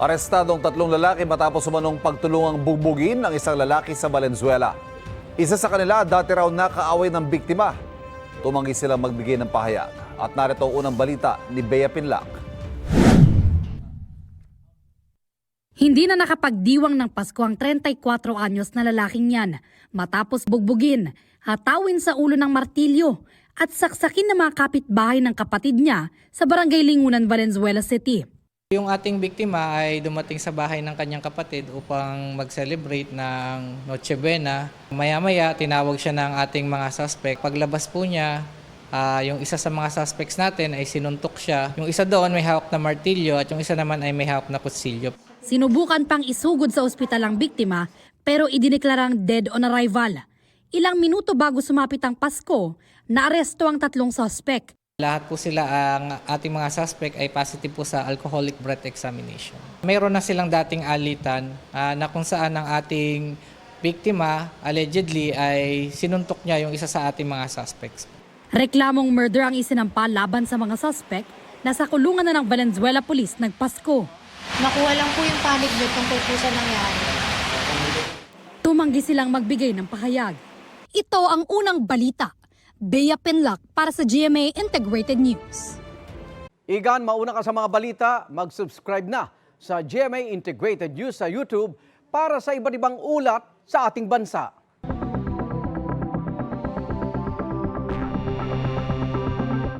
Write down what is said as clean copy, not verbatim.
Arestadong 3 lalaki matapos umanong pagtulungang bugbugin ang isang lalaki sa Valenzuela. Isa sa kanila dati raw nakaaway ng biktima. Tumanggi silang magbigay ng pahayag. At narito ang unang balita ni Bea Pinlac. Hindi na nakapagdiwang ng Pasko ang 34 anyos na lalaking yan matapos bugbugin, hatawin sa ulo ng martilyo at saksakin ng mga kapitbahay ng kapatid niya sa Barangay Lingunan, Valenzuela City. Yung ating biktima ay dumating sa bahay ng kanyang kapatid upang mag-celebrate ng Noche Buena. Maya-maya, tinawag siya ng ating mga suspect. Paglabas po niya, yung isa sa mga suspects natin ay sinuntok siya. Yung isa doon may hawak na martilyo at yung isa naman ay may hawak na kutsilyo. Sinubukan pang isugod sa ospital ang biktima pero idineklarang dead on arrival. Ilang minuto bago sumapit ang Pasko, naaresto ang 3 suspect. Lahat po sila, ang ating mga suspect ay positive po sa alcoholic breath examination. Mayroon na silang dating alitan na kung saan ang ating biktima allegedly ay sinuntok niya yung isa sa ating mga suspects. Reklamong murder ang isinampa laban sa mga suspect na sa kulungan na ng Valenzuela Police nagpasko. Nakuha lang po yung panic button tungkol po sa nangyari. Tumanggi silang magbigay ng pahayag. Ito ang unang balita. Bea Pinlac para sa GMA Integrated News. Igan, mauna ka sa mga balita, mag-subscribe na sa GMA Integrated News sa YouTube para sa iba't ibang ulat sa ating bansa.